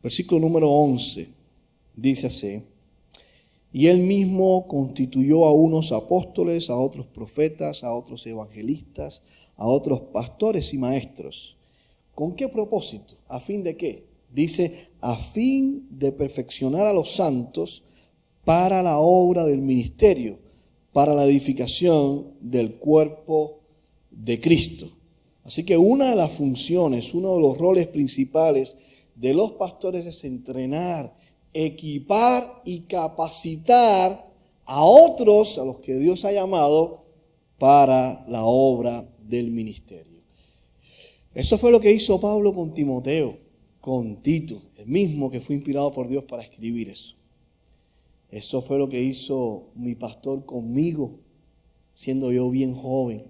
Versículo número 11, dice así: y él mismo constituyó a unos apóstoles, a otros profetas, a otros evangelistas, a otros pastores y maestros. ¿Con qué propósito? ¿A fin de qué? Dice, a fin de perfeccionar a los santos para la obra del ministerio, para la edificación del cuerpo de Cristo. Así que una de las funciones, uno de los roles principales de los pastores es entrenar, equipar y capacitar a otros, a los que Dios ha llamado, para la obra del ministerio. Eso fue lo que hizo Pablo con Timoteo, con Tito, el mismo que fue inspirado por Dios para escribir eso. Eso fue lo que hizo mi pastor conmigo, siendo yo bien joven.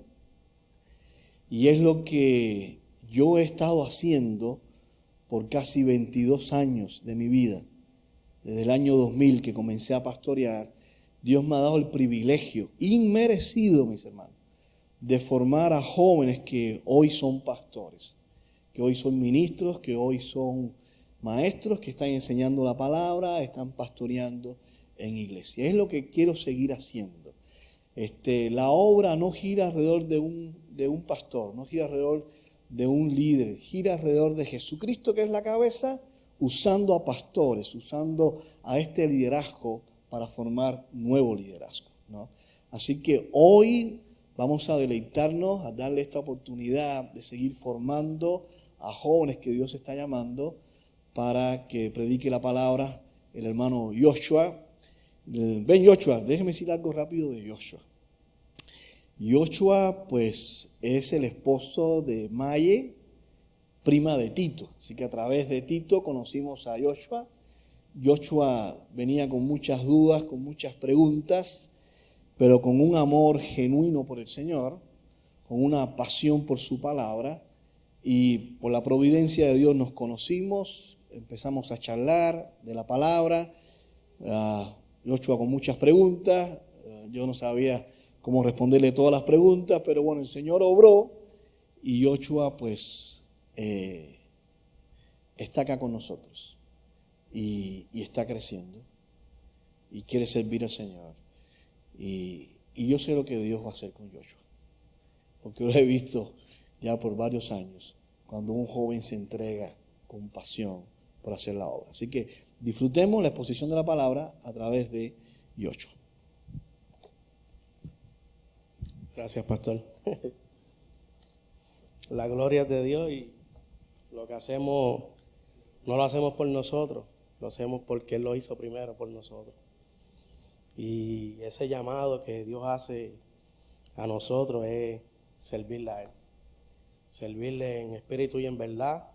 Y es lo que yo he estado haciendo por casi 22 años de mi vida. Desde el año 2000 que comencé a pastorear, Dios me ha dado el privilegio, inmerecido, mis hermanos, de formar a jóvenes que hoy son pastores, que hoy son ministros, que hoy son maestros, que están enseñando la palabra, están pastoreando en iglesia. Es lo que quiero seguir haciendo. La obra no gira alrededor de un pastor, no gira alrededor de un líder, gira alrededor de Jesucristo, que es la cabeza, usando a pastores, usando a este liderazgo para formar nuevo liderazgo, ¿no? Así que hoy vamos a deleitarnos, a darle esta oportunidad de seguir formando a jóvenes que Dios está llamando para que predique la palabra el hermano Joshua. Ven Joshua, déjeme decir algo rápido de Joshua. Joshua pues es el esposo de Maye, prima de Tito. Así que a través de Tito conocimos a Joshua. Joshua venía con muchas dudas, con muchas preguntas, pero con un amor genuino por el Señor, con una pasión por su palabra, y por la providencia de Dios nos conocimos, empezamos a charlar de la palabra. Joshua con muchas preguntas, yo no sabía cómo responderle todas las preguntas, pero bueno, el Señor obró y Joshua pues está acá con nosotros y está creciendo y quiere servir al Señor. Y yo sé lo que Dios va a hacer con Joshua, porque lo he visto ya por varios años, cuando un joven se entrega con pasión por hacer la obra. Así que disfrutemos la exposición de la palabra a través de Joshua. Gracias, pastor. La gloria es de Dios y lo que hacemos no lo hacemos por nosotros, lo hacemos porque Él lo hizo primero por nosotros. Y ese llamado que Dios hace a nosotros es servirle a Él. Servirle en espíritu y en verdad,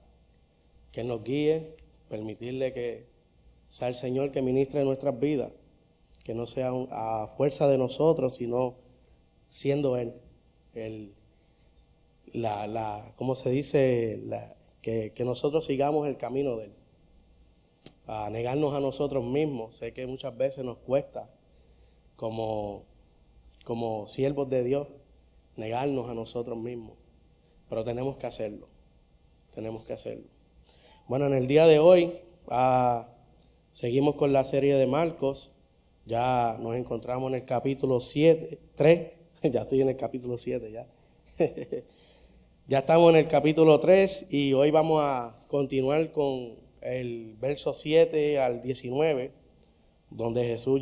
que Él nos guíe, permitirle que sea el Señor que ministre nuestras vidas, que no sea a fuerza de nosotros, sino siendo Él, ¿cómo se dice? Que nosotros sigamos el camino de Él. A negarnos a nosotros mismos. Sé que muchas veces nos cuesta, como siervos de Dios, negarnos a nosotros mismos. Pero tenemos que hacerlo. Tenemos que hacerlo. Bueno, en el día de hoy seguimos con la serie de Marcos. Ya nos encontramos en el capítulo 3. Ya estoy en el capítulo 7 ya. Ya estamos en el capítulo 3 y hoy vamos a continuar con el verso 7 al 19, donde Jesús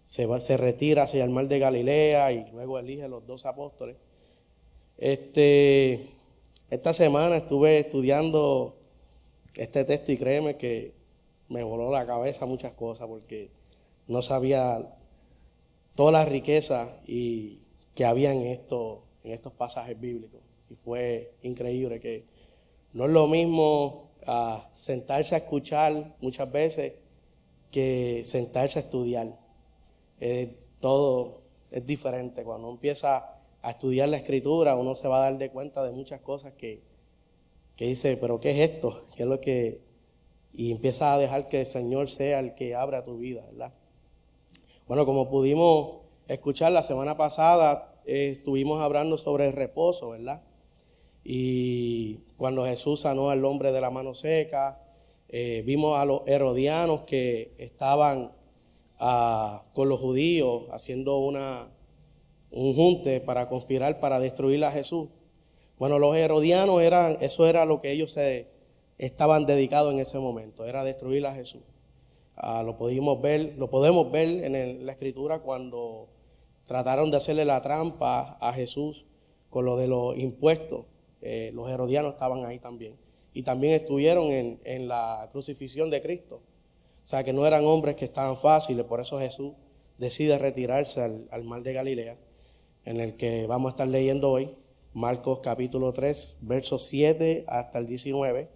se retira hacia el mar de Galilea y luego elige a los 2 apóstoles. Esta semana estuve estudiando este texto y créeme que me voló la cabeza muchas cosas porque no sabía toda la riqueza que había en estos pasajes bíblicos. Y fue increíble que no es lo mismo sentarse a escuchar muchas veces que sentarse a estudiar. Todo es diferente. Cuando uno empieza a estudiar la Escritura, uno se va a dar de cuenta de muchas cosas que dice, pero ¿qué es esto? ¿Qué es lo que...? Y empieza a dejar que el Señor sea el que abra tu vida, ¿verdad? Bueno, como pudimos escuchar la semana pasada, estuvimos hablando sobre el reposo, ¿verdad? Y cuando Jesús sanó al hombre de la mano seca, vimos a los herodianos que estaban con los judíos haciendo un junte para conspirar para destruir a Jesús. Bueno, los herodianos eso era lo que ellos estaban dedicados en ese momento, era destruir a Jesús. Lo podemos ver en la Escritura cuando trataron de hacerle la trampa a Jesús con lo de los impuestos. Los herodianos estaban ahí también. Y también estuvieron en la crucifixión de Cristo. O sea, que no eran hombres que estaban fáciles, por eso Jesús decide retirarse al mar de Galilea, en el que vamos a estar leyendo hoy, Marcos capítulo 3, versos 7 hasta el 19.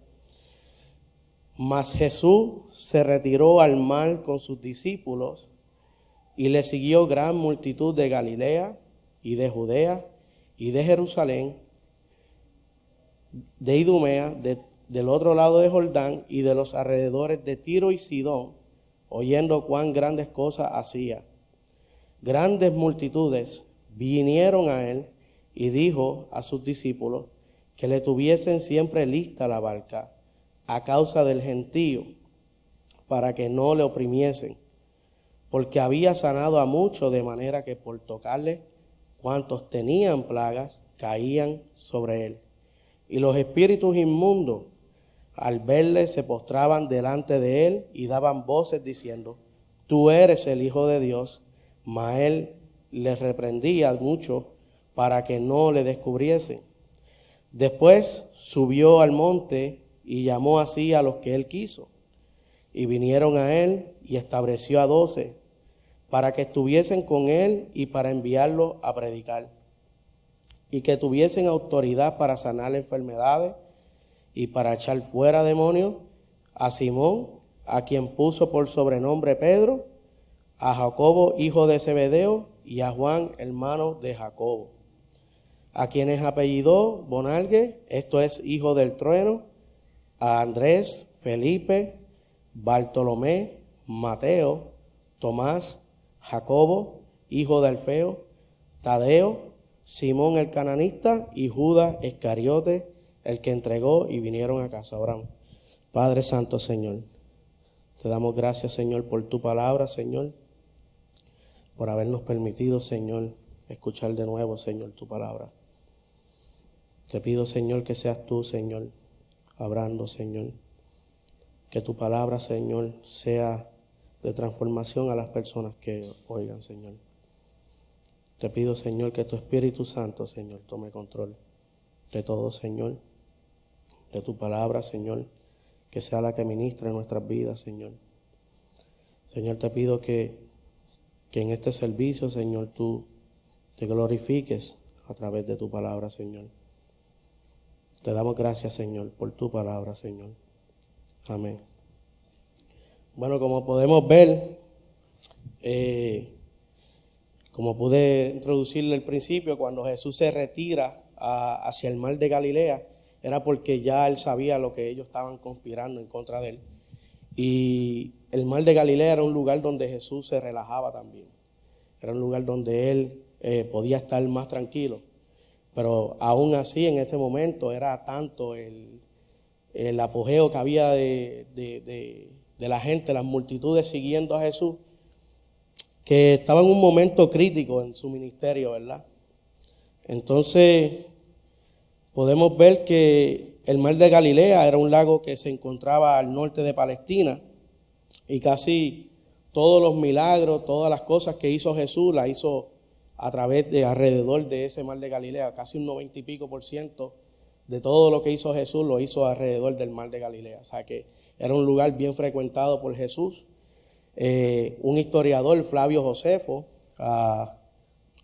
Mas Jesús se retiró al mar con sus discípulos y le siguió gran multitud de Galilea y de Judea y de Jerusalén, de Idumea, del otro lado de Jordán y de los alrededores de Tiro y Sidón, oyendo cuán grandes cosas hacía. Grandes multitudes vinieron a él y dijo a sus discípulos que le tuviesen siempre lista la barca a causa del gentío, para que no le oprimiesen, porque había sanado a muchos, de manera que por tocarle cuantos tenían plagas caían sobre él. Y los espíritus inmundos, al verle, se postraban delante de él y daban voces diciendo: tú eres el Hijo de Dios. Mas él les reprendía mucho para que no le descubriesen. Después subió al monte y llamó así a los que él quiso. Y vinieron a él y estableció a 12 para que estuviesen con él y para enviarlos a predicar. Y que tuviesen autoridad para sanar enfermedades y para echar fuera demonios, a Simón, a quien puso por sobrenombre Pedro, a Jacobo, hijo de Zebedeo, y a Juan, hermano de Jacobo, a quienes apellidó Boanerges, esto es, hijo del trueno, a Andrés, Felipe, Bartolomé, Mateo, Tomás, Jacobo, hijo de Alfeo, Tadeo, Simón el cananista y Judas Iscariote, el que entregó, y vinieron a casa. Oramos. Padre Santo, Señor, te damos gracias, Señor, por tu palabra, Señor, por habernos permitido, Señor, escuchar de nuevo, Señor, tu palabra. Te pido, Señor, que seas tú, Señor, hablando, Señor, que tu palabra, Señor, sea de transformación a las personas que oigan, Señor. Te pido, Señor, que tu Espíritu Santo, Señor, tome control de todo, Señor, de tu palabra, Señor, que sea la que ministre en nuestras vidas, Señor. Señor, te pido que en este servicio, Señor, tú te glorifiques a través de tu palabra, Señor. Te damos gracias, Señor, por tu palabra, Señor. Amén. Bueno, como podemos ver, como pude introducirle al principio, cuando Jesús se retira hacia el mar de Galilea, era porque ya él sabía lo que ellos estaban conspirando en contra de él. Y el mar de Galilea era un lugar donde Jesús se relajaba también. Era un lugar donde él podía estar más tranquilo. Pero aún así, en ese momento, era tanto el apogeo que había de la gente, las multitudes siguiendo a Jesús, que estaba en un momento crítico en su ministerio, ¿verdad? Entonces, podemos ver que el mar de Galilea era un lago que se encontraba al norte de Palestina, y casi todos los milagros, todas las cosas que hizo Jesús, las hizo a través de alrededor de ese mar de Galilea. Casi un 90 y pico % de todo lo que hizo Jesús lo hizo alrededor del mar de Galilea. O sea que era un lugar bien frecuentado por Jesús. Un historiador, Flavio Josefo,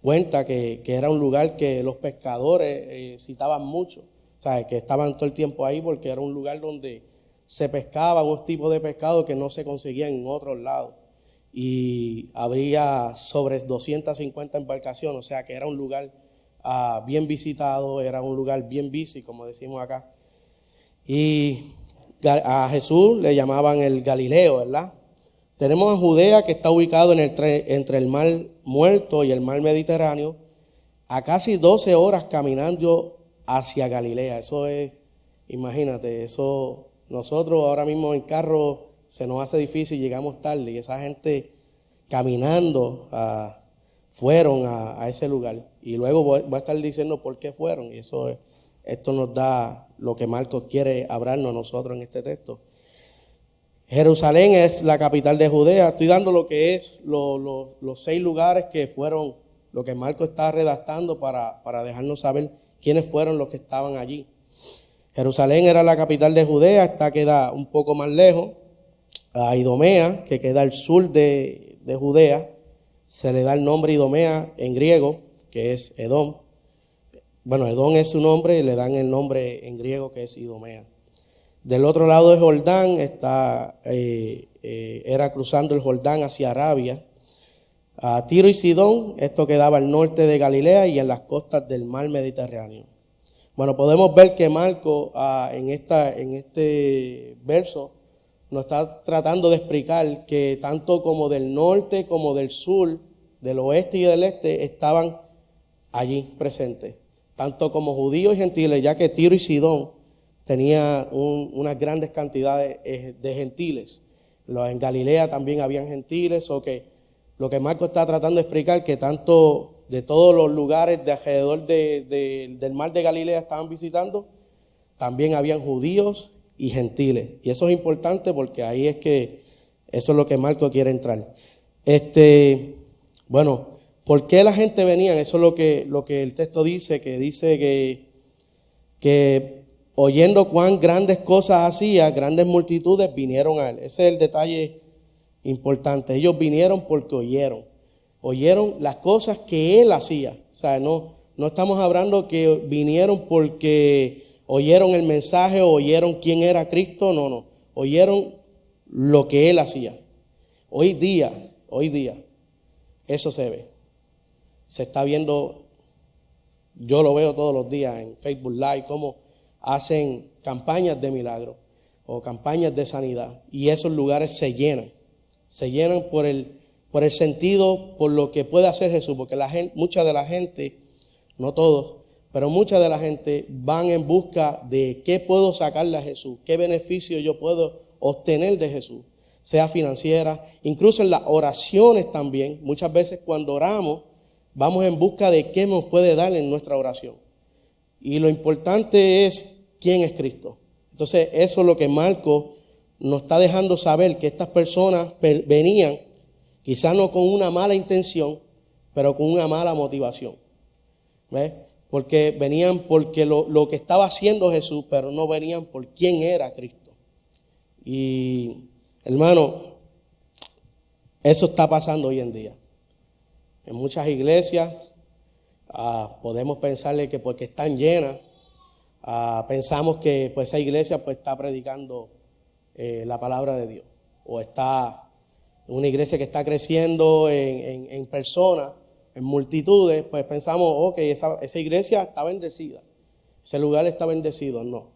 cuenta que era un lugar que los pescadores citaban mucho. O sea, que estaban todo el tiempo ahí porque era un lugar donde se pescaba un tipo de pescado que no se conseguía en otros lados. Y habría sobre 250 embarcaciones, o sea que era un lugar bien visitado, era un lugar bien busy, como decimos acá. Y a Jesús le llamaban el Galileo, ¿verdad? Tenemos a Judea, que está ubicado entre el mar Muerto y el mar Mediterráneo, a casi 12 horas caminando hacia Galilea. Eso es, imagínate, eso nosotros ahora mismo en carro se nos hace difícil, llegamos tarde y esa gente caminando fueron a ese lugar. Y luego voy a estar diciendo por qué fueron. Y esto nos da lo que Marcos quiere hablarnos a nosotros en este texto. Jerusalén es la capital de Judea. Estoy dando lo que es los 6 lugares que fueron, lo que Marcos está redactando para dejarnos saber quiénes fueron los que estaban allí. Jerusalén era la capital de Judea, esta queda un poco más lejos. A Idumea, que queda al sur de Judea, se le da el nombre Idumea en griego, que es Edom. Bueno, Edom es su nombre y le dan el nombre en griego que es Idumea. Del otro lado de Jordán era cruzando el Jordán hacia Arabia. Tiro y Sidón, esto quedaba al norte de Galilea y en las costas del mar Mediterráneo. Bueno, podemos ver que Marcos en este verso nos está tratando de explicar que tanto como del norte como del sur, del oeste y del este, estaban allí presentes. Tanto como judíos y gentiles, ya que Tiro y Sidón tenía unas grandes cantidades de gentiles. En Galilea también habían gentiles, o que lo que Marcos está tratando de explicar, que tanto de todos los lugares de alrededor del mar de Galilea estaban visitando, también habían judíos y gentiles. Y eso es importante porque ahí es que eso es lo que Marcos quiere entrar. Bueno, ¿por qué la gente venía? Eso es lo que el texto dice que oyendo cuán grandes cosas hacía, grandes multitudes vinieron a él. Ese es el detalle importante. Ellos vinieron porque oyeron las cosas que él hacía. O sea, no estamos hablando que vinieron porque oyeron el mensaje o oyeron quién era Cristo, no. Oyeron lo que él hacía. Hoy día, eso se ve. Se está viendo, yo lo veo todos los días en Facebook Live, cómo hacen campañas de milagros o campañas de sanidad. Y esos lugares se llenan por el sentido, por lo que puede hacer Jesús. Porque mucha de la gente, no todos, pero mucha de la gente van en busca de qué puedo sacarle a Jesús, qué beneficio yo puedo obtener de Jesús, sea financiera, incluso en las oraciones también. Muchas veces cuando oramos, vamos en busca de qué nos puede dar en nuestra oración. Y lo importante es quién es Cristo. Entonces, eso es lo que Marcos nos está dejando saber, que estas personas venían, quizás no con una mala intención, pero con una mala motivación. ¿Ves? Porque venían porque lo que estaba haciendo Jesús, pero no venían por quién era Cristo. Y, hermano, eso está pasando hoy en día. En muchas iglesias podemos pensarle que porque están llenas, pensamos que pues esa iglesia pues está predicando la palabra de Dios. O está una iglesia que está creciendo en personas, en multitudes, pues pensamos, ok, esa iglesia está bendecida, ese lugar está bendecido. No.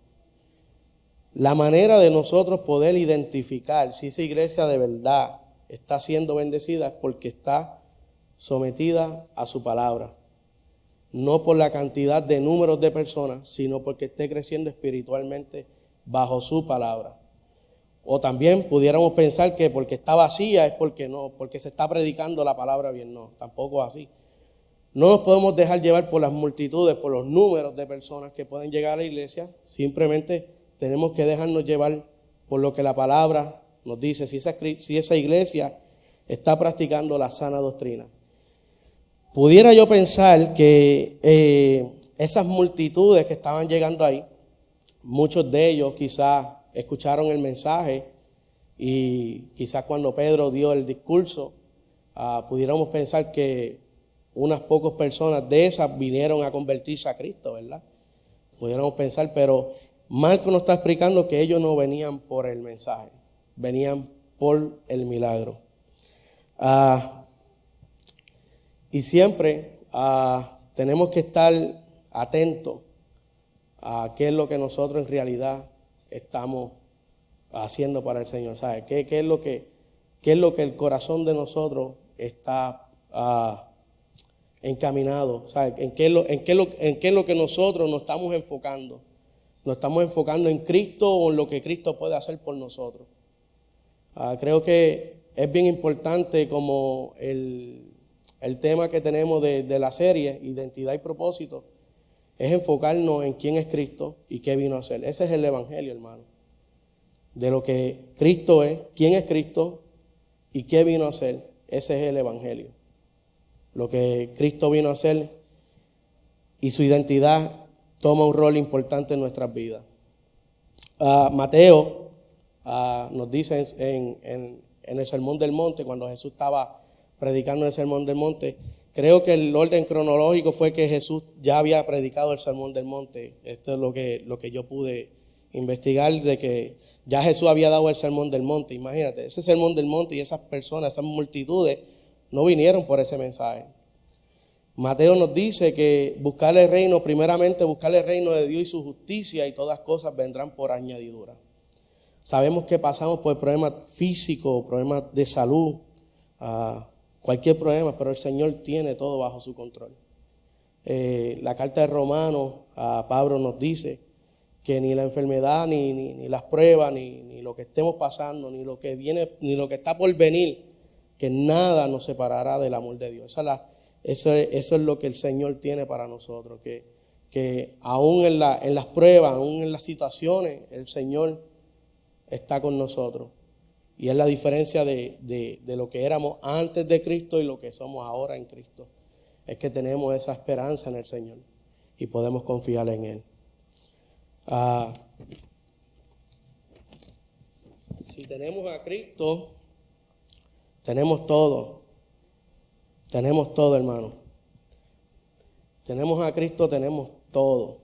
La manera de nosotros poder identificar si esa iglesia de verdad está siendo bendecida es porque está sometida a su palabra. No por la cantidad de números de personas, sino porque esté creciendo espiritualmente bajo su palabra. O también pudiéramos pensar que porque está vacía es porque se está predicando la palabra bien. No, tampoco es así. No nos podemos dejar llevar por las multitudes, por los números de personas que pueden llegar a la iglesia. Simplemente tenemos que dejarnos llevar por lo que la palabra nos dice. Si esa iglesia está practicando la sana doctrina. Pudiera yo pensar que esas multitudes que estaban llegando ahí, muchos de ellos quizás escucharon el mensaje y quizás cuando Pedro dio el discurso, pudiéramos pensar que unas pocas personas de esas vinieron a convertirse a Cristo, ¿verdad? Pudiéramos pensar, pero Marcos nos está explicando que ellos no venían por el mensaje, venían por el milagro. Y siempre tenemos que estar atentos a qué es lo que nosotros en realidad estamos haciendo para el Señor. ¿Sabe? ¿Qué es lo que el corazón de nosotros está encaminados, ¿sabes? ¿En qué es lo que nosotros nos estamos enfocando? ¿Nos estamos enfocando en Cristo o en lo que Cristo puede hacer por nosotros? Creo que es bien importante como el tema que tenemos de la serie, Identidad y Propósito, es enfocarnos en quién es Cristo y qué vino a hacer. Ese es el Evangelio, hermano. De lo que Cristo es, quién es Cristo y qué vino a hacer. Ese es el Evangelio. Lo que Cristo vino a hacer y su identidad toma un rol importante en nuestras vidas. Mateo nos dice en el Sermón del Monte, cuando Jesús estaba predicando el Sermón del Monte, creo que el orden cronológico fue que Jesús ya había predicado el Sermón del Monte. Esto es lo que yo pude investigar, de que ya Jesús había dado el Sermón del Monte. Imagínate, ese Sermón del Monte y esas personas, esas multitudes, no vinieron por ese mensaje. Mateo nos dice que primeramente buscar el reino de Dios y su justicia, y todas cosas vendrán por añadidura. Sabemos que pasamos por problemas físicos, problemas de salud, cualquier problema, pero el Señor tiene todo bajo su control. La carta de Romanos, Pablo nos dice que ni la enfermedad, ni las pruebas, ni lo que estemos pasando, ni lo que viene, ni lo que está por venir, que nada nos separará del amor de Dios. Eso es lo que el Señor tiene para nosotros, que aún en las pruebas, aún en las situaciones, el Señor está con nosotros. Y es la diferencia de lo que éramos antes de Cristo y lo que somos ahora en Cristo. Es que tenemos esa esperanza en el Señor y podemos confiar en Él. Si tenemos a Cristo, tenemos todo. Tenemos todo, hermano. Tenemos a Cristo, tenemos todo.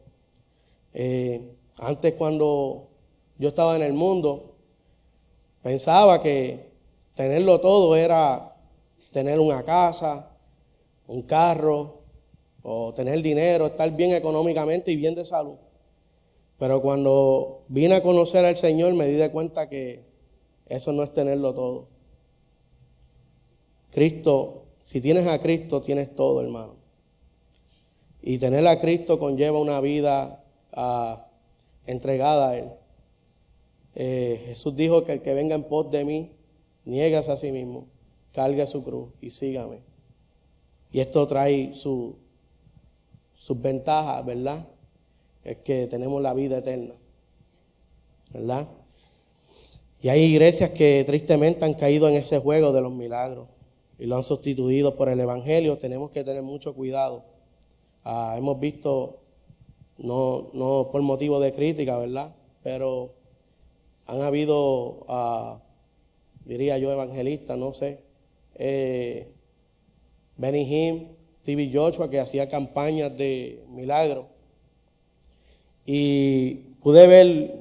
Antes, cuando yo estaba en el mundo, pensaba que tenerlo todo era tener una casa, un carro, o tener dinero, estar bien económicamente y bien de salud. Pero cuando vine a conocer al Señor, me di de cuenta que eso no es tenerlo todo. Cristo, si tienes a Cristo, tienes todo, hermano. Y tener a Cristo conlleva una vida entregada a Él. Jesús dijo que el que venga en pos de mí, niégase a sí mismo, cargue su cruz y sígame. Y esto trae sus ventajas, ¿verdad? Es que tenemos la vida eterna, ¿verdad? Y hay iglesias que tristemente han caído en ese juego de los milagros y lo han sustituido por el Evangelio. Tenemos que tener mucho cuidado. Hemos visto, no por motivo de crítica, ¿verdad? Pero han habido, diría yo, evangelistas, no sé, Benny Hinn, T.B. Joshua, que hacía campañas de milagros. Y pude ver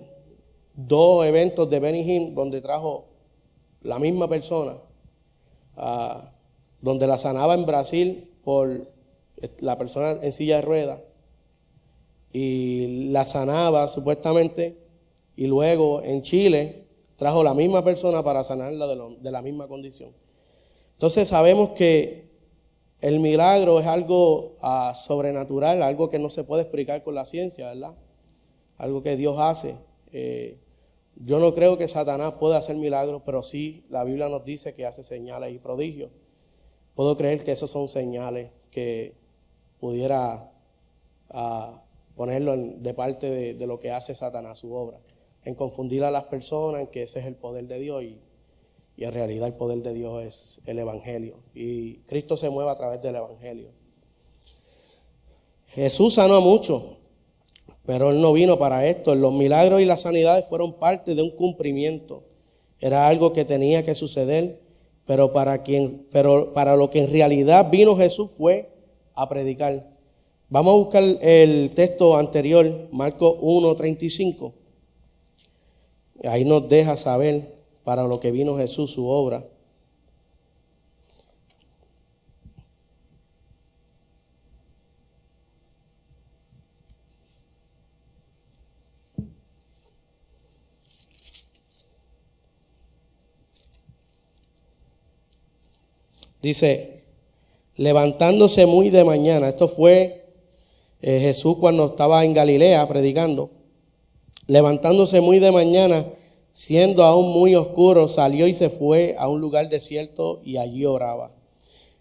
2 eventos de Benny Hinn donde trajo la misma persona, donde la sanaba en Brasil por la persona en silla de ruedas, y la sanaba supuestamente, y luego en Chile trajo la misma persona para sanarla de la misma condición. Entonces sabemos que el milagro es algo sobrenatural, algo que no se puede explicar con la ciencia, ¿verdad? Algo que Dios hace. Yo no creo que Satanás pueda hacer milagros, pero sí la Biblia nos dice que hace señales y prodigios. Puedo creer que esos son señales que pudiera ponerlo de parte de lo que hace Satanás, su obra, en confundir a las personas, en que ese es el poder de Dios, y en realidad el poder de Dios es el Evangelio, y Cristo se mueve a través del Evangelio. Jesús sanó a muchos, pero Él no vino para esto. Los milagros y las sanidades fueron parte de un cumplimiento. Era algo que tenía que suceder, pero para lo que en realidad vino Jesús fue a predicar. Vamos a buscar el texto anterior, Marcos 1:35. Ahí nos deja saber para lo que vino Jesús, su obra. Dice, levantándose muy de mañana, esto fue Jesús cuando estaba en Galilea predicando, levantándose muy de mañana, siendo aún muy oscuro, salió y se fue a un lugar desierto y allí oraba.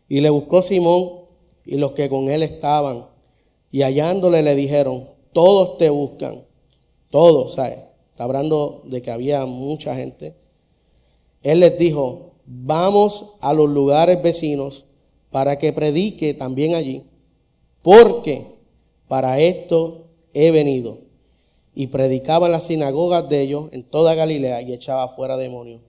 Y le buscó Simón y los que con él estaban, y hallándole le dijeron: todos te buscan. Todos, ¿sabes? Está hablando de que había mucha gente. Él les dijo: vamos a los lugares vecinos para que predique también allí, porque para esto he venido. Y predicaba en las sinagogas de ellos en toda Galilea y echaba fuera demonios.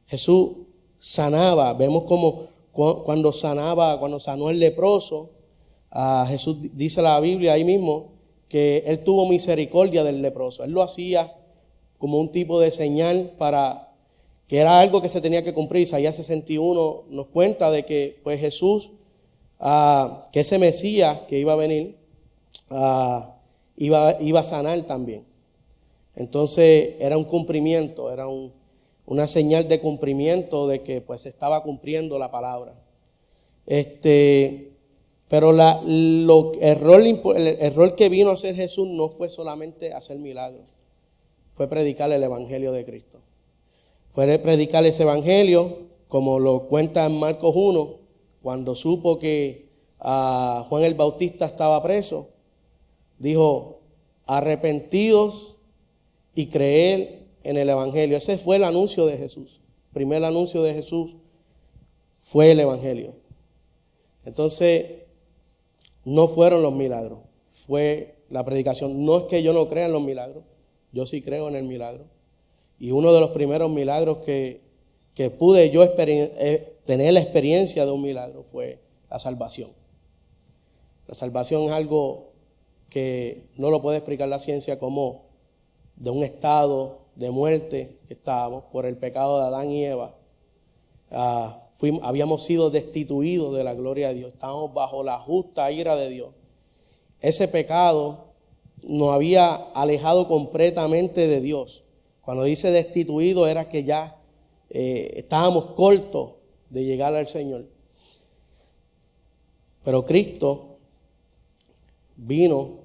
Jesús sanaba. Vemos como cuando sanó el leproso, Jesús dice la Biblia ahí mismo que él tuvo misericordia del leproso. Él lo hacía como un tipo de señal para que era algo que se tenía que cumplir. Isaías 61 nos cuenta de que pues Jesús, que ese Mesías que iba a venir, iba a sanar también. Entonces era un cumplimiento, era una señal de cumplimiento de que pues se estaba cumpliendo la palabra. Pero el error que vino a hacer Jesús no fue solamente hacer milagros, fue predicar el evangelio de Cristo. Fue predicar ese evangelio, como lo cuenta en Marcos 1, cuando supo que Juan el Bautista estaba preso, dijo: arrepentidos y creer en el evangelio. Ese fue el anuncio de Jesús. El primer anuncio de Jesús fue el evangelio. Entonces, no fueron los milagros, fue la predicación. No es que yo no crea en los milagros, yo sí creo en el milagro. Y uno de los primeros milagros que pude yo tener la experiencia de un milagro fue la salvación. La salvación es algo que no lo puede explicar la ciencia, como de un estado de muerte que estábamos por el pecado de Adán y Eva. Habíamos sido destituidos de la gloria de Dios, estábamos bajo la justa ira de Dios. Ese pecado nos había alejado completamente de Dios. Cuando dice destituido era que ya estábamos cortos de llegar al Señor. Pero Cristo vino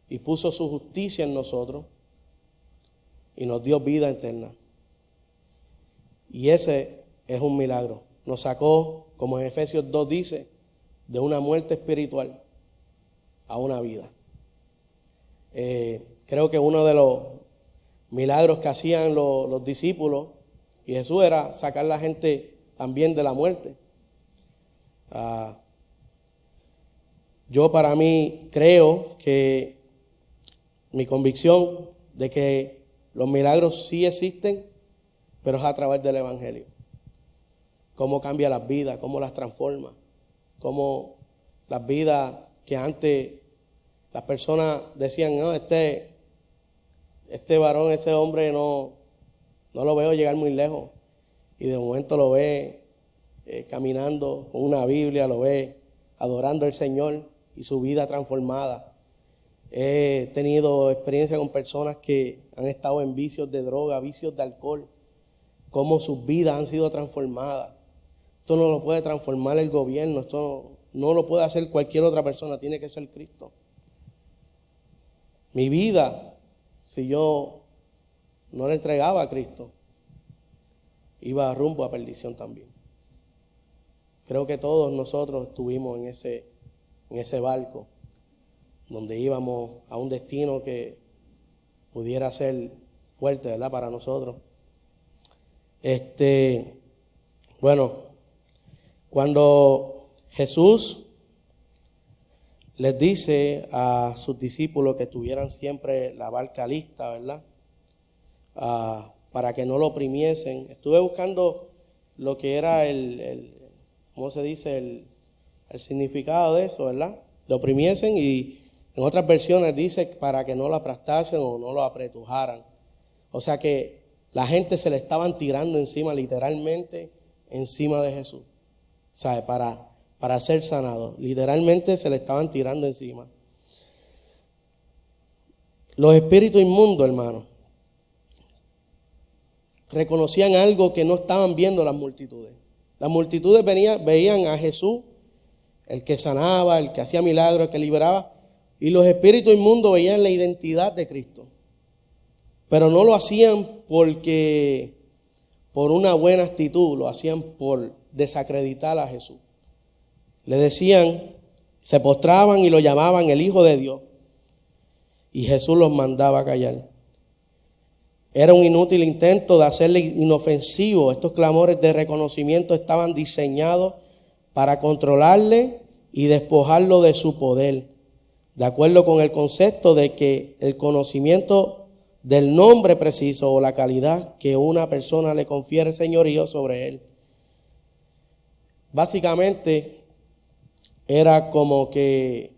y puso su justicia en nosotros y nos dio vida eterna. Y ese es un milagro. Nos sacó, como en Efesios 2 dice, de una muerte espiritual a una vida. Creo que uno de los milagros que hacían los discípulos y Jesús era sacar a la gente también de la muerte. Yo para mí creo que mi convicción de que los milagros sí existen, pero es a través del evangelio. Cómo cambia las vidas, cómo las transforma, cómo las vidas que antes las personas decían: no, este varón, ese hombre no lo veo llegar muy lejos. Y de momento lo ve caminando con una Biblia, lo ve adorando al Señor y su vida transformada. He tenido experiencia con personas que han estado en vicios de droga, vicios de alcohol, cómo sus vidas han sido transformadas. Esto no lo puede transformar el gobierno, esto no lo puede hacer cualquier otra persona, tiene que ser Cristo. Mi vida, si yo no la entregaba a Cristo, iba rumbo a perdición también. Creo que todos nosotros estuvimos en ese barco, donde íbamos a un destino que pudiera ser fuerte, ¿verdad?, para nosotros. Bueno, cuando Jesús les dice a sus discípulos que tuvieran siempre la barca lista, ¿verdad?, para que no lo oprimiesen. Estuve buscando lo que era ¿cómo se dice? El significado de eso, ¿verdad? Lo oprimiesen, y en otras versiones dice para que no lo aplastasen o no lo apretujaran. O sea que la gente se le estaban tirando encima, literalmente encima de Jesús. ¿Sabe? Para ser sanado. Literalmente se le estaban tirando encima. Los espíritus inmundos, hermano, reconocían algo que no estaban viendo las multitudes. Las multitudes veían a Jesús el que sanaba, el que hacía milagros, el que liberaba. Y los espíritus inmundos veían la identidad de Cristo. Pero no lo hacían por una buena actitud, lo hacían por desacreditar a Jesús. Le decían, se postraban y lo llamaban el Hijo de Dios. Y Jesús los mandaba a callar. Era un inútil intento de hacerle inofensivo. Estos clamores de reconocimiento estaban diseñados para controlarle y despojarlo de su poder, de acuerdo con el concepto de que el conocimiento del nombre preciso o la calidad que una persona le confiere señorío sobre él. Básicamente era como que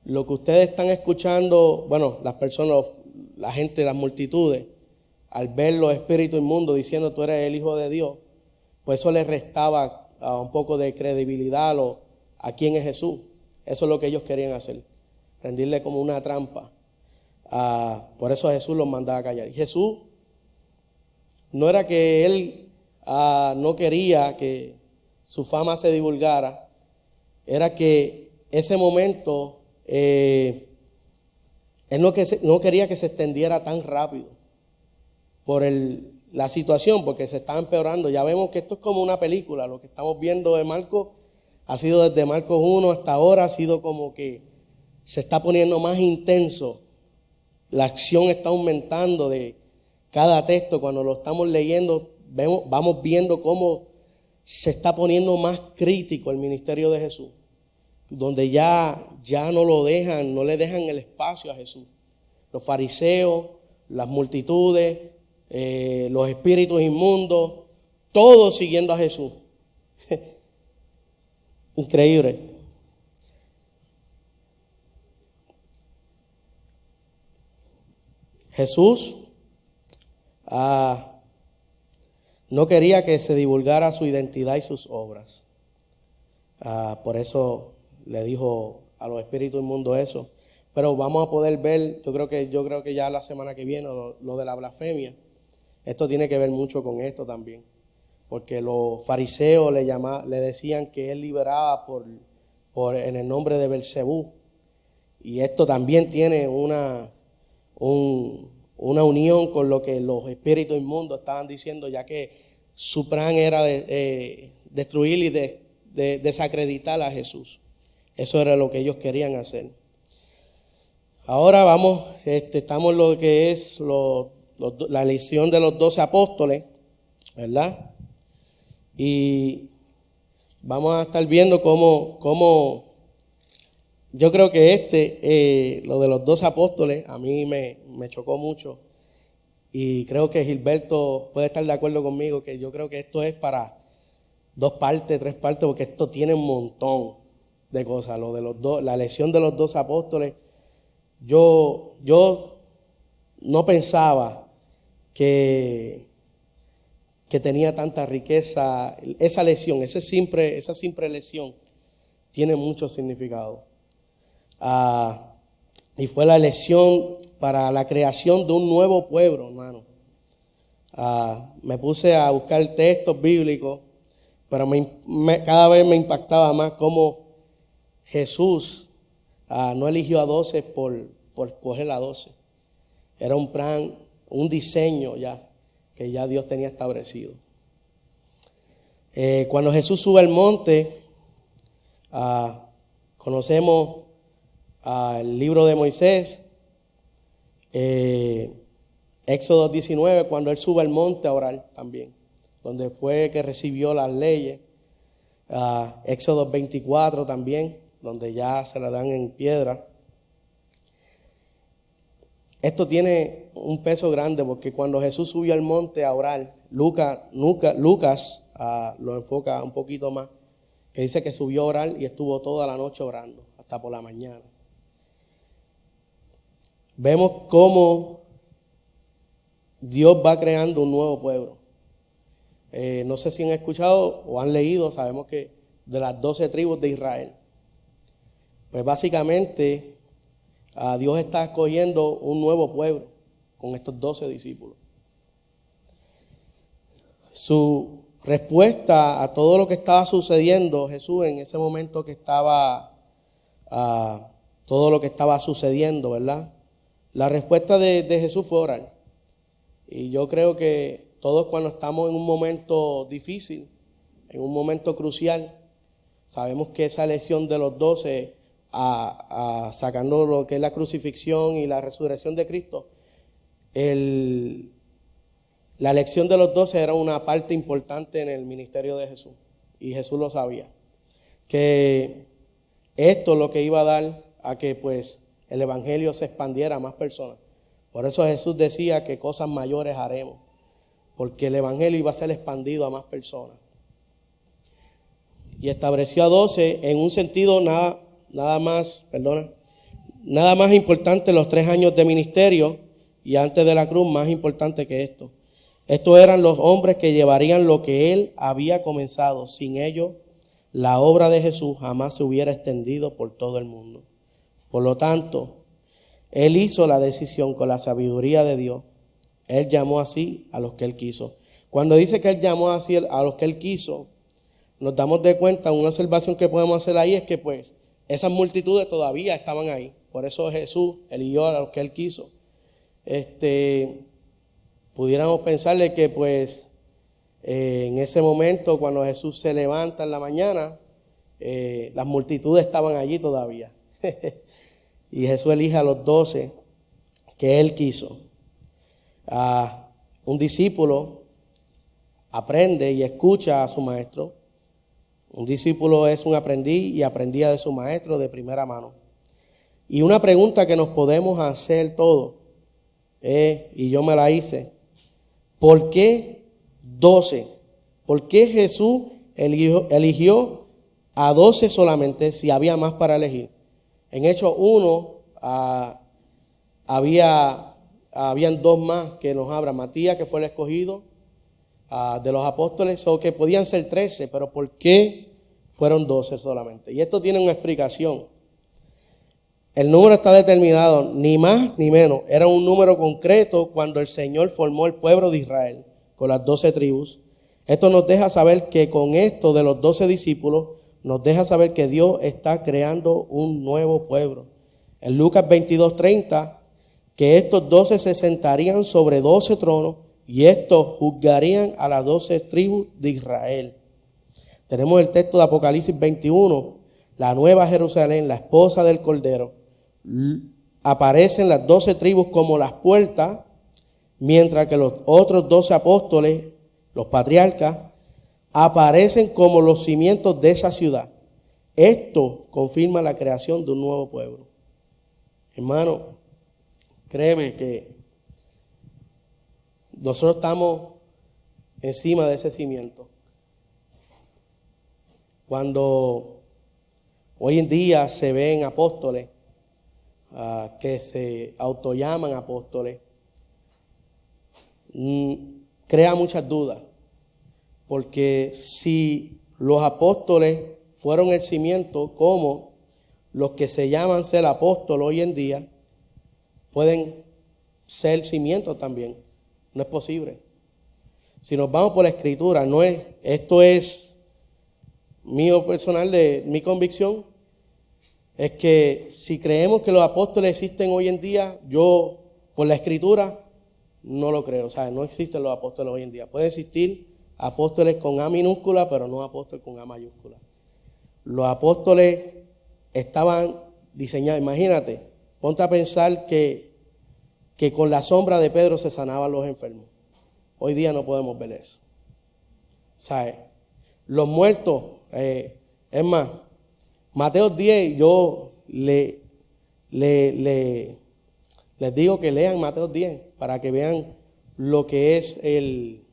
lo que ustedes están escuchando, bueno, las personas, la gente, las multitudes, al ver los espíritus inmundos diciendo tú eres el Hijo de Dios, pues eso les restaba un poco de credibilidad a quién es Jesús. Eso es lo que ellos querían hacer, rendirle como una trampa. Por eso Jesús los mandaba a callar. Y Jesús no era que él no quería que su fama se divulgara, era que ese momento él no quería que se extendiera tan rápido por la situación, porque se estaba empeorando. Ya vemos que esto es como una película. Lo que estamos viendo de Marcos ha sido desde Marcos 1 hasta ahora, ha sido como que se está poniendo más intenso. La acción está aumentando de cada texto. Cuando lo estamos leyendo, vamos viendo cómo se está poniendo más crítico el ministerio de Jesús, donde ya no le dejan el espacio a Jesús. Los fariseos, las multitudes, los espíritus inmundos, todos siguiendo a Jesús. Increíble. Jesús no quería que se divulgara su identidad y sus obras. Por eso le dijo a los espíritus inmundos eso. Pero vamos a poder ver, yo creo que ya la semana que viene, lo de la blasfemia. Esto tiene que ver mucho con esto también. Porque los fariseos le decían que él liberaba en el nombre de Belcebú. Y esto también tiene una unión con lo que los espíritus inmundos estaban diciendo, ya que su plan era destruir y desacreditar a Jesús. Eso era lo que ellos querían hacer. Ahora estamos en lo que es la elección de los 12 apóstoles, ¿verdad? Y vamos a estar viendo cómo yo creo que lo de los 12 apóstoles, a mí me chocó mucho. Y creo que Gilberto puede estar de acuerdo conmigo, que yo creo que esto es para 2 partes, 3 partes, porque esto tiene un montón de cosas. Lo de la elección de los 12 apóstoles, yo no pensaba que tenía tanta riqueza. Esa elección, esa simple elección tiene mucho significado. Y fue la elección para la creación de un nuevo pueblo, hermano. Me puse a buscar textos bíblicos, pero cada vez me impactaba más cómo Jesús no eligió a 12 por escoger a 12. Era un plan, un diseño que ya Dios tenía establecido. Cuando Jesús sube al monte, conocemos el libro de Moisés, Éxodo 19, cuando él sube al monte a orar también, donde fue que recibió las leyes. Éxodo 24 también, donde ya se la dan en piedra. Esto tiene un peso grande porque cuando Jesús subió al monte a orar, Lucas lo enfoca un poquito más, que dice que subió a orar y estuvo toda la noche orando, hasta por la mañana. Vemos cómo Dios va creando un nuevo pueblo. No sé si han escuchado o han leído, sabemos que de las 12 tribus de Israel. Pues básicamente Dios está escogiendo un nuevo pueblo con estos 12 discípulos. respuesta a todo lo que estaba sucediendo, Jesús en ese momento que estaba, todo lo que estaba sucediendo, ¿verdad? La respuesta de Jesús fue orar. Y yo creo que todos cuando estamos en un momento difícil, en un momento crucial, sabemos que esa elección de los 12, sacando lo que es la crucifixión y la resurrección de Cristo, la elección de los 12 era una parte importante en el ministerio de Jesús. Y Jesús lo sabía. Que esto es lo que iba a dar a que pues el evangelio se expandiera a más personas. Por eso Jesús decía que cosas mayores haremos. Porque el evangelio iba a ser expandido a más personas. Y estableció a 12 en un sentido nada más importante los 3 años de ministerio y antes de la cruz, más importante que esto. Estos eran los hombres que llevarían lo que él había comenzado. Sin ellos, la obra de Jesús jamás se hubiera extendido por todo el mundo. Por lo tanto, él hizo la decisión con la sabiduría de Dios. Él llamó así a los que él quiso. Cuando dice que él llamó así a los que él quiso, nos damos de cuenta, una observación que podemos hacer ahí es que pues esas multitudes todavía estaban ahí. Por eso Jesús eligió a los que él quiso. Pudiéramos pensarle que pues en ese momento cuando Jesús se levanta en la mañana, las multitudes estaban allí todavía. Y Jesús elige a los 12 que él quiso. Un discípulo aprende y escucha a su maestro. Un discípulo es un aprendiz y aprendía de su maestro de primera mano. Y una pregunta que nos podemos hacer todos, y yo me la hice, ¿por qué 12? ¿Por qué Jesús eligió a 12 solamente si había más para elegir? En Hechos 1 habían 2 más que nos hablan. Matías, que fue el escogido de los apóstoles, o que podían ser 13, pero ¿por qué fueron 12 solamente? Y esto tiene una explicación. El número está determinado, ni más ni menos. Era un número concreto cuando el Señor formó el pueblo de Israel con las 12 tribus. Esto nos deja saber que con esto de los 12 discípulos, nos deja saber que Dios está creando un nuevo pueblo. En Lucas 22:30, que estos 12 se sentarían sobre 12 tronos y estos juzgarían a las 12 tribus de Israel. Tenemos el texto de Apocalipsis 21, la nueva Jerusalén, la esposa del Cordero. Aparecen las 12 tribus como las puertas, mientras que los otros 12 apóstoles, los patriarcas, aparecen como los cimientos de esa ciudad. Esto confirma la creación de un nuevo pueblo. Hermano, créeme que nosotros estamos encima de ese cimiento. Cuando hoy en día se ven apóstoles que se autollaman apóstoles, crea muchas dudas. Porque si los apóstoles fueron el cimiento, ¿cómo los que se llaman ser apóstoles hoy en día pueden ser cimientos también? No es posible. Si nos vamos por la escritura, esto es mío personal, de mi convicción, es que si creemos que los apóstoles existen hoy en día, yo por la escritura no lo creo. O sea, no existen los apóstoles hoy en día. Pueden existir apóstoles con A minúscula, pero no apóstoles con A mayúscula. Los apóstoles estaban diseñados. Imagínate, ponte a pensar que con la sombra de Pedro se sanaban los enfermos. Hoy día no podemos ver eso. ¿Sabes? Los muertos, es más, Mateo 10, yo les digo que lean Mateo 10 para que vean lo que es el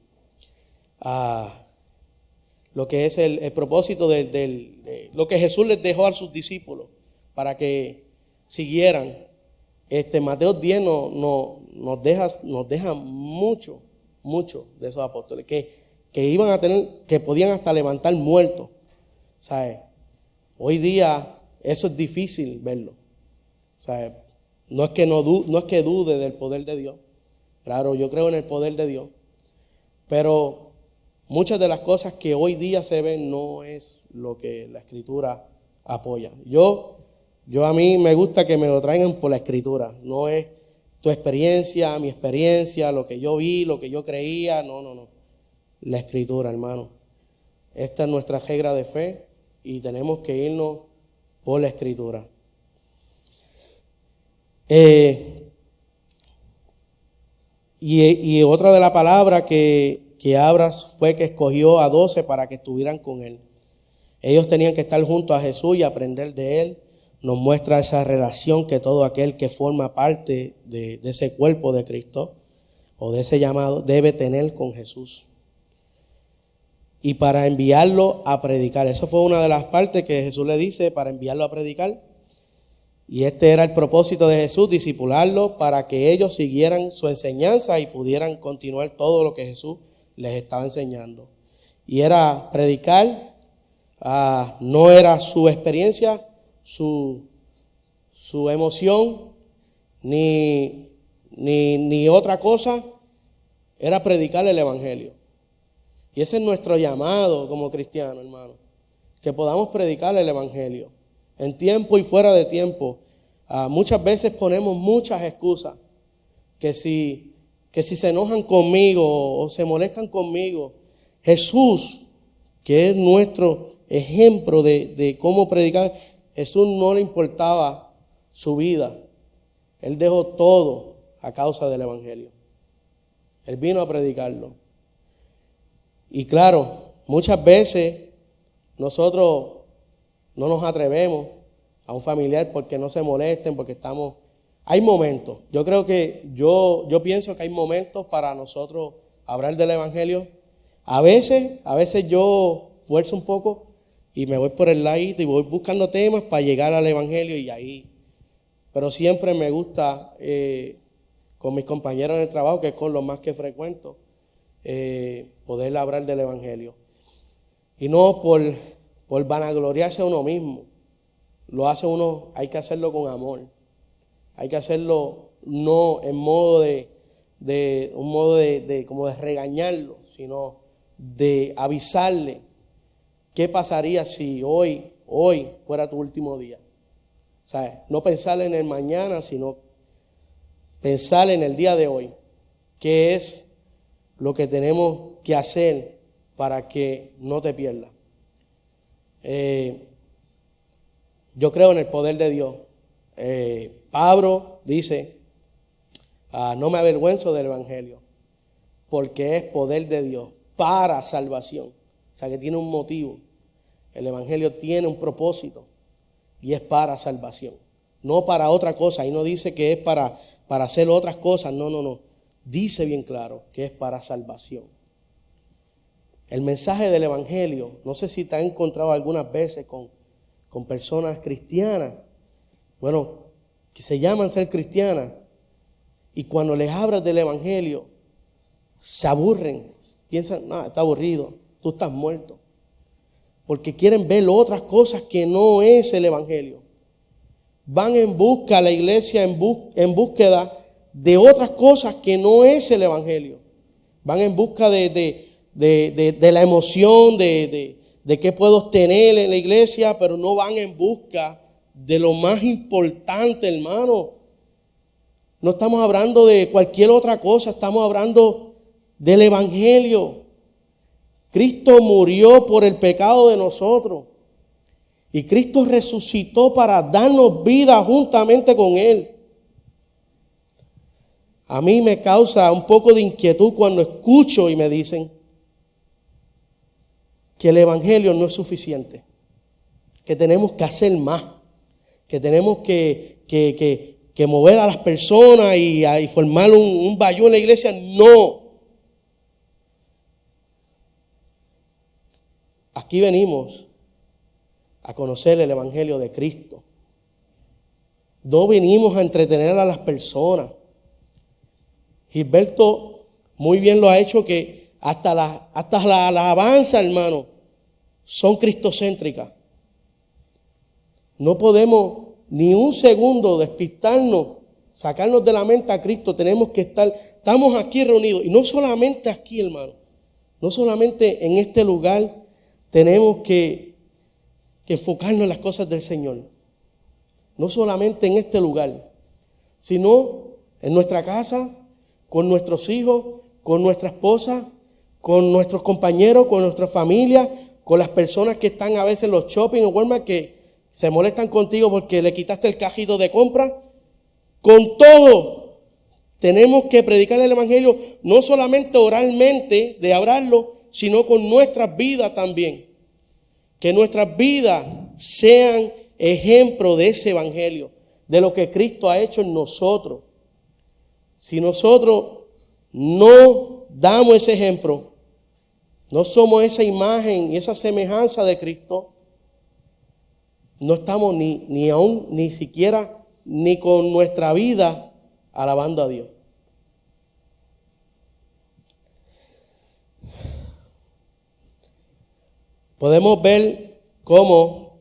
propósito de lo que Jesús les dejó a sus discípulos para que siguieran. Mateo 10 nos deja mucho de esos apóstoles que iban a tener, que podían hasta levantar muertos. ¿Sabes? Hoy día eso es difícil verlo. ¿Sabes? No es que dude del poder de Dios. Claro, yo creo en el poder de Dios. Pero muchas de las cosas que hoy día se ven no es lo que la Escritura apoya. Yo a mí me gusta que me lo traigan por la Escritura, no es tu experiencia, mi experiencia, lo que yo vi, lo que yo creía, no. La Escritura, hermano. Esta es nuestra regla de fe y tenemos que irnos por la Escritura. Y otra de la palabra que Abras fue que escogió a 12 para que estuvieran con él. Ellos tenían que estar junto a Jesús y aprender de él. Nos muestra esa relación que todo aquel que forma parte de ese cuerpo de Cristo o de ese llamado debe tener con Jesús. Y para enviarlo a predicar. Eso fue una de las partes que Jesús le dice para enviarlo a predicar. Y este era el propósito de Jesús, discipularlo para que ellos siguieran su enseñanza y pudieran continuar todo lo que Jesús les estaba enseñando. Y era predicar, no era su experiencia, su emoción, ni otra cosa, era predicar el Evangelio. Y ese es nuestro llamado como cristianos, hermano, que podamos predicar el Evangelio. En tiempo y fuera de tiempo. Muchas veces ponemos muchas excusas. Que si se enojan conmigo o se molestan conmigo. Jesús, que es nuestro ejemplo de cómo predicar, Jesús no le importaba su vida. Él dejó todo a causa del Evangelio. Él vino a predicarlo. Y claro, muchas veces nosotros no nos atrevemos a un familiar porque no se molesten, porque estamos... Hay momentos, yo creo que yo pienso que hay momentos para nosotros hablar del Evangelio. A veces yo fuerzo un poco y me voy por el ladito y voy buscando temas para llegar al Evangelio y ahí. Pero siempre me gusta con mis compañeros en el trabajo, que es con los más que frecuento, poder hablar del Evangelio. Y no por vanagloriarse a uno mismo. Lo hace uno, hay que hacerlo con amor. Hay que hacerlo no en modo como de regañarlo, sino de avisarle qué pasaría si hoy fuera tu último día. O sea, no pensar en el mañana, sino pensar en el día de hoy. ¿Qué es lo que tenemos que hacer para que no te pierdas? Yo creo en el poder de Dios. Pablo dice, no me avergüenzo del Evangelio, porque es poder de Dios para salvación. O sea, que tiene un motivo. El Evangelio tiene un propósito y es para salvación. No para otra cosa. Ahí no dice que es para hacer otras cosas. No. Dice bien claro que es para salvación. El mensaje del Evangelio, no sé si te has encontrado algunas veces con personas cristianas, bueno, que se llaman ser cristianas, y cuando les hablas del Evangelio, se aburren, piensan, no, está aburrido, tú estás muerto, porque quieren ver otras cosas que no es el Evangelio. Van en busca a la iglesia, en búsqueda de otras cosas que no es el Evangelio. Van en busca de la emoción, de qué puedo obtener en la iglesia, pero no van en busca de lo más importante, hermano. No estamos hablando de cualquier otra cosa, estamos hablando del Evangelio. Cristo murió por el pecado de nosotros y Cristo resucitó para darnos vida juntamente con Él. A mí me causa un poco de inquietud cuando escucho y me dicen que el Evangelio no es suficiente, que tenemos que hacer más, que tenemos que mover a las personas y formar un bayú en la iglesia. No. Aquí venimos a conocer el Evangelio de Cristo. No venimos a entretener a las personas. Gilberto muy bien lo ha hecho, que hasta la alabanza, hermano, son cristocéntricas. No podemos ni un segundo despistarnos, sacarnos de la mente a Cristo. Tenemos que estamos aquí reunidos. Y no solamente aquí, hermano. No solamente en este lugar tenemos que enfocarnos en las cosas del Señor. No solamente en este lugar, sino en nuestra casa, con nuestros hijos, con nuestra esposa, con nuestros compañeros, con nuestra familia, con las personas que están a veces en los shopping o Walmart que se molestan contigo porque le quitaste el cajito de compra. Con todo, tenemos que predicar el evangelio, no solamente oralmente de hablarlo, sino con nuestras vidas también. Que nuestras vidas sean ejemplo de ese evangelio, de lo que Cristo ha hecho en nosotros. Si nosotros no damos ese ejemplo, no somos esa imagen y esa semejanza de Cristo, no estamos ni siquiera con nuestra vida alabando a Dios. Podemos ver cómo,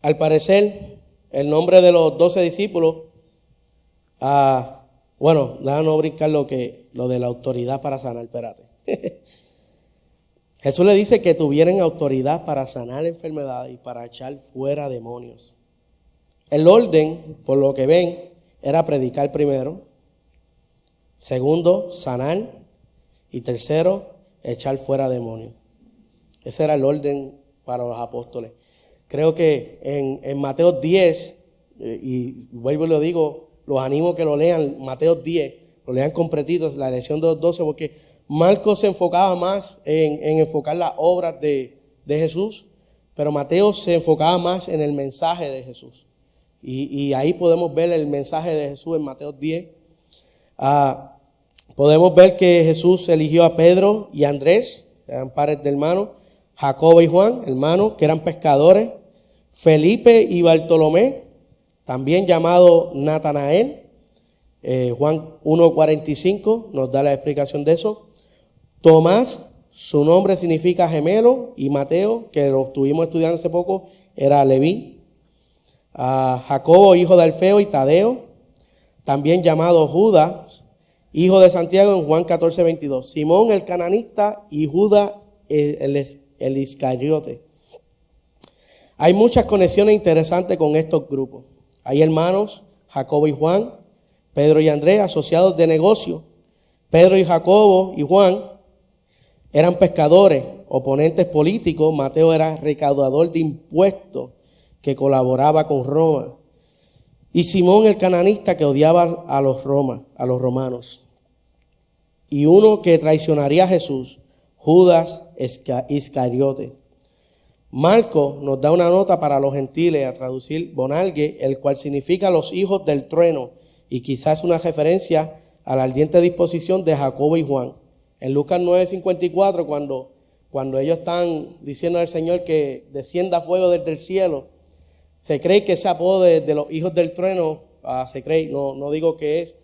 al parecer, el nombre de los 12 discípulos, déjanos brincar lo de la autoridad para sanar, espérate. Jesús le dice que tuvieran autoridad para sanar enfermedades y para echar fuera demonios. El orden, por lo que ven, era predicar primero, segundo, sanar y tercero, echar fuera demonios. Ese era el orden para los apóstoles. Creo que en Mateo 10, y vuelvo y lo digo, los animo a que lo lean, Mateo 10, lo lean completito, la elección de los 12, porque Marcos se enfocaba más en enfocar las obras de Jesús, pero Mateo se enfocaba más en el mensaje de Jesús. Y ahí podemos ver el mensaje de Jesús en Mateo 10. Podemos ver que Jesús eligió a Pedro y a Andrés, eran pares de hermanos, Jacobo y Juan, hermanos, que eran pescadores, Felipe y Bartolomé, también llamado Natanael. Juan 1:45 nos da la explicación de eso. Tomás, su nombre significa gemelo, y Mateo, que lo estuvimos estudiando hace poco, era Leví. Jacobo, hijo de Alfeo, y Tadeo, también llamado Judas, hijo de Santiago, en Juan 14:22. Simón el cananista y Judas el Iscariote. Hay muchas conexiones interesantes con estos grupos. Hay hermanos, Jacobo y Juan, Pedro y Andrés, asociados de negocio. Pedro y Jacobo y Juan eran pescadores, oponentes políticos. Mateo era recaudador de impuestos que colaboraba con Roma. Y Simón el cananista, que odiaba a los romanos. Y uno que traicionaría a Jesús, Judas Iscariote. Marcos nos da una nota para los gentiles, a traducir Bonalgue, el cual significa los hijos del trueno, y quizás una referencia a la ardiente disposición de Jacobo y Juan. En Lucas 9:54, cuando ellos están diciendo al Señor que descienda fuego desde el cielo, se cree que ese apodo de los hijos del trueno, se cree, no digo que es,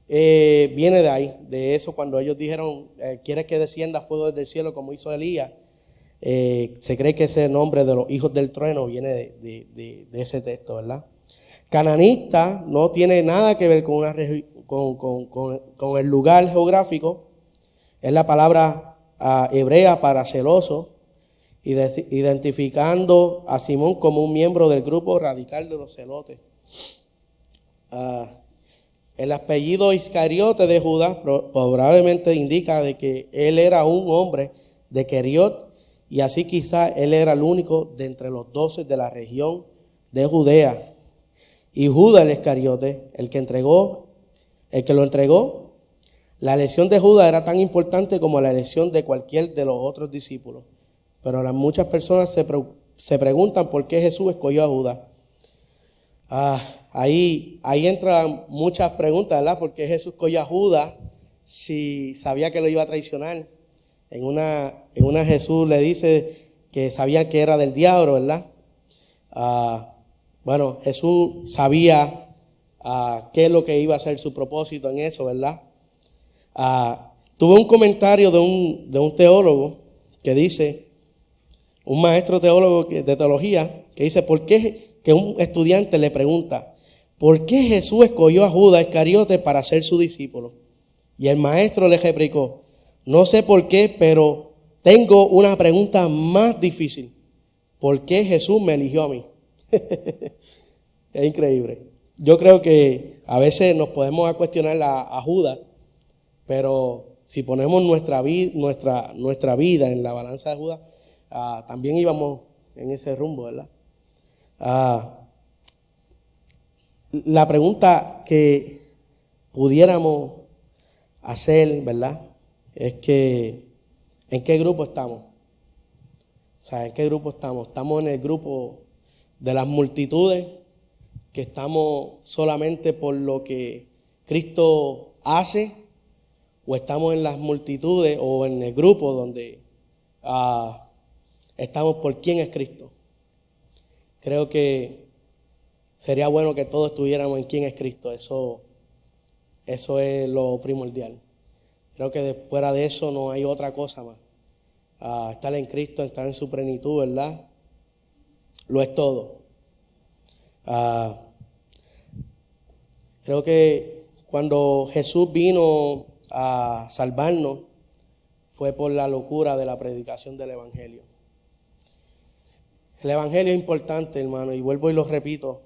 viene de ahí, de eso, cuando ellos dijeron, ¿quieres que descienda fuego desde el cielo como hizo Elías? Se cree que ese nombre de los hijos del trueno viene de ese texto, ¿verdad? Cananista no tiene nada que ver con el lugar geográfico, es la palabra hebrea para celoso, identificando a Simón como un miembro del grupo radical de los celotes. El apellido Iscariote de Judas probablemente indica de que él era un hombre de Queriot, y así quizá él era el único de entre los 12 de la región de Judea. Y Judas el Iscariote, el que lo entregó, la elección de Judas era tan importante como la elección de cualquier de los otros discípulos. Pero muchas personas se preguntan por qué Jesús escogió a Judas. Ahí entran muchas preguntas, ¿verdad? ¿Por qué Jesús escogió a Judas si sabía que lo iba a traicionar? En una Jesús le dice que sabía que era del diablo, ¿verdad? Jesús sabía qué es lo que iba a ser su propósito en eso, ¿verdad? Tuve un comentario de un teólogo que dice, un maestro teólogo de teología, que dice, ¿por qué? Que un estudiante le pregunta, ¿por qué Jesús escogió a Judas Iscariote para ser su discípulo? Y el maestro le replicó, no sé por qué, pero tengo una pregunta más difícil. ¿Por qué Jesús me eligió a mí? Es increíble. Yo creo que a veces nos podemos cuestionar a Judas, pero si ponemos nuestra vida en la balanza de Judas, también íbamos en ese rumbo, ¿verdad? La pregunta que pudiéramos hacer, ¿verdad?, es que ¿en qué grupo estamos? O sea, ¿en qué grupo estamos? ¿Estamos en el grupo de las multitudes, que estamos solamente por lo que Cristo hace, o estamos en las multitudes o en el grupo donde estamos por quién es Cristo? Creo que sería bueno que todos estuviéramos en quién es Cristo. Eso es lo primordial. Creo que fuera de eso no hay otra cosa más. Estar en Cristo, estar en su plenitud, ¿verdad? Lo es todo. Creo que cuando Jesús vino a salvarnos fue por la locura de la predicación del Evangelio. El Evangelio es importante, hermano, y vuelvo y lo repito.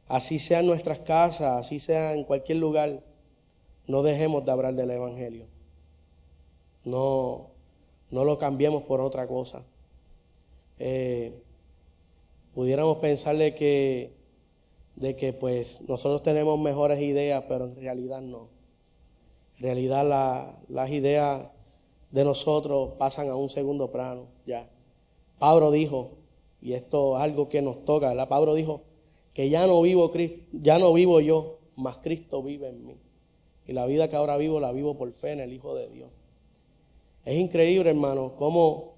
Así sea en nuestras casas, así sea en cualquier lugar, no dejemos de hablar del Evangelio. No lo cambiemos por otra cosa. Pudiéramos pensar de que pues nosotros tenemos mejores ideas, pero en realidad no. En realidad las ideas de nosotros pasan a un segundo plano ya. Pablo dijo, y esto es algo que nos toca, ¿verdad? Pablo dijo que ya no vivo yo, mas Cristo vive en mí. Y la vida que ahora vivo, la vivo por fe en el Hijo de Dios. Es increíble, hermano, cómo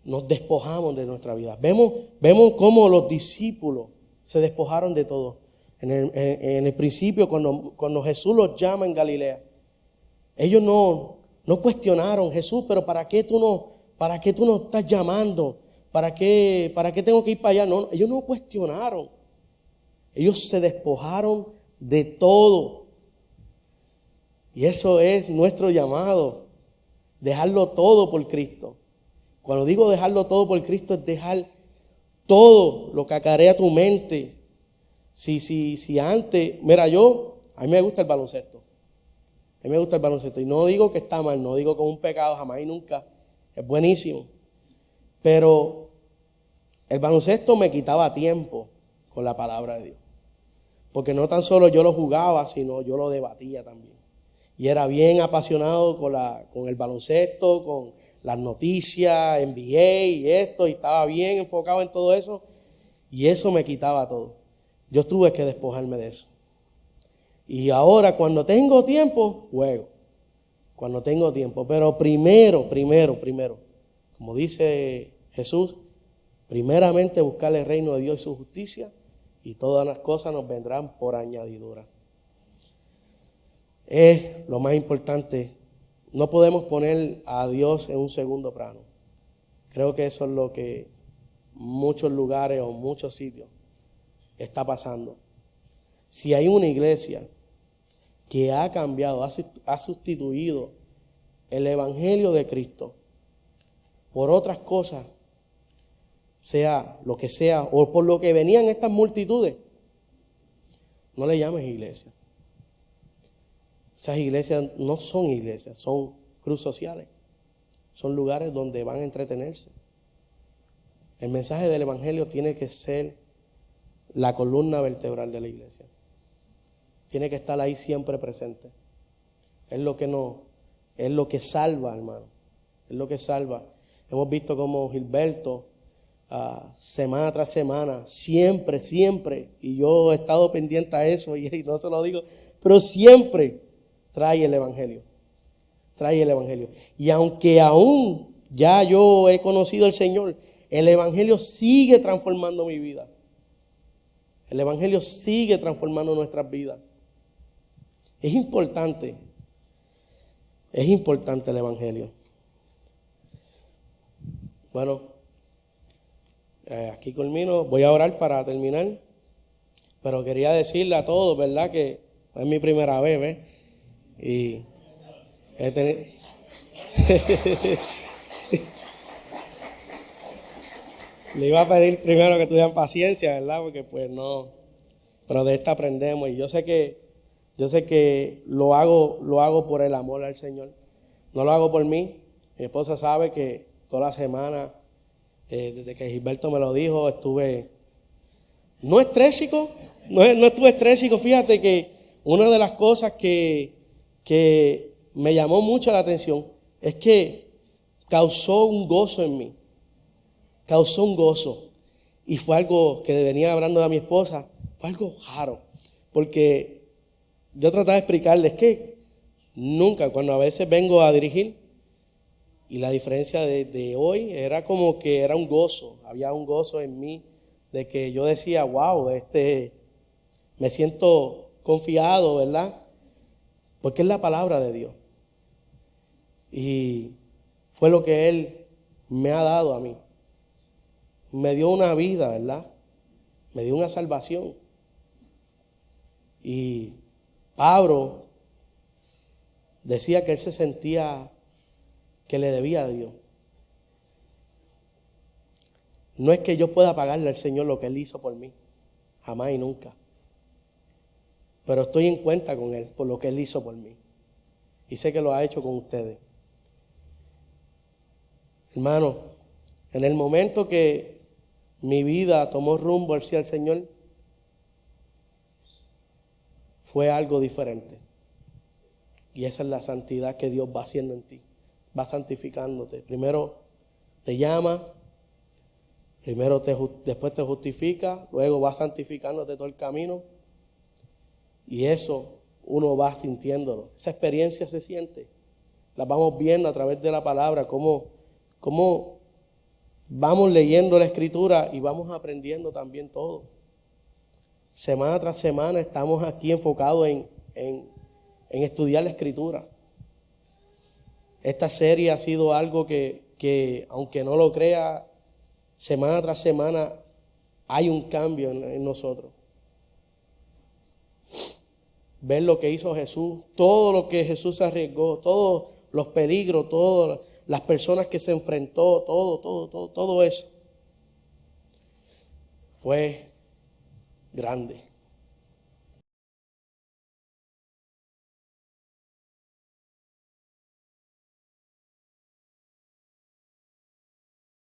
nos despojamos de nuestra vida. Vemos cómo los discípulos se despojaron de todo. En el principio, cuando Jesús los llama en Galilea, ellos no cuestionaron: Jesús, pero ¿para qué tú no estás llamando? ¿Para qué tengo que ir para allá? No, ellos no cuestionaron. Ellos se despojaron de todo. Y eso es nuestro llamado, dejarlo todo por Cristo. Cuando digo dejarlo todo por Cristo, es dejar todo lo que acarea tu mente. Si antes, mira, a mí me gusta el baloncesto. A mí me gusta el baloncesto. Y no digo que está mal, no digo que es un pecado, jamás y nunca. Es buenísimo. Pero el baloncesto me quitaba tiempo con la palabra de Dios. Porque no tan solo yo lo jugaba, sino yo lo debatía también. Y era bien apasionado con el baloncesto, con las noticias, NBA y esto, y estaba bien enfocado en todo eso. Y eso me quitaba todo. Yo tuve que despojarme de eso. Y ahora, cuando tengo tiempo, juego. Cuando tengo tiempo. Pero primero, como dice Jesús, primeramente buscar el reino de Dios y su justicia, y todas las cosas nos vendrán por añadidura. Es lo más importante. No podemos poner a Dios en un segundo plano. Creo que eso es lo que muchos lugares o muchos sitios está pasando. Si hay una iglesia que ha cambiado, ha sustituido el Evangelio de Cristo por otras cosas, sea lo que sea, o por lo que venían estas multitudes, no le llames iglesia. Esas iglesias no son iglesias, son cruz sociales. Son lugares donde van a entretenerse. El mensaje del Evangelio tiene que ser la columna vertebral de la iglesia. Tiene que estar ahí siempre presente. Es lo que salva, hermano. Es lo que salva. Hemos visto como Gilberto, semana tras semana, siempre, y yo he estado pendiente a eso y no se lo digo, pero siempre trae el Evangelio. Y aunque aún ya yo he conocido al Señor, el Evangelio sigue transformando mi vida. El Evangelio sigue transformando nuestras vidas. Es importante el Evangelio. Bueno, aquí culmino. Voy a orar para terminar. Pero quería decirle a todos, ¿verdad?, que es mi primera vez, ¿ves? Y he tenido... Le iba a pedir primero que tuvieran paciencia, ¿verdad? Porque pues no, pero de esta aprendemos. Y yo sé que lo hago por el amor al Señor. No lo hago por mí. Mi esposa sabe que toda la semana, desde que Gilberto me lo dijo, estuve no estrésico, no estuve estrésico. Fíjate que una de las cosas que me llamó mucho la atención es que causó un gozo en mí. Causó un gozo. Y fue algo que venía hablando a mi esposa, fue algo raro. Porque yo trataba de explicarles que nunca, cuando a veces vengo a dirigir, y la diferencia de hoy era como que era un gozo, había un gozo en mí, de que yo decía, wow, me siento confiado, ¿verdad? Porque es la palabra de Dios. Y fue lo que Él me ha dado a mí. Me dio una vida, ¿verdad? Me dio una salvación. Y Pablo decía que él se sentía que le debía a Dios. No es que yo pueda pagarle al Señor lo que Él hizo por mí, jamás y nunca. Pero estoy en cuenta con Él por lo que Él hizo por mí. Y sé que lo ha hecho con ustedes. Hermano, en el momento que mi vida tomó rumbo hacia el Señor, fue algo diferente. Y esa es la santidad que Dios va haciendo en ti. Va santificándote. Primero te llama, después te justifica, luego va santificándote todo el camino. Y eso uno va sintiéndolo. Esa experiencia se siente. La vamos viendo a través de la palabra, cómo vamos leyendo la Escritura y vamos aprendiendo también todo. Semana tras semana estamos aquí enfocados en estudiar la Escritura. Esta serie ha sido algo que aunque no lo crea, semana tras semana hay un cambio en nosotros. Ver lo que hizo Jesús, todo lo que Jesús se arriesgó, todos los peligros, todas las personas que se enfrentó, todo eso fue grande.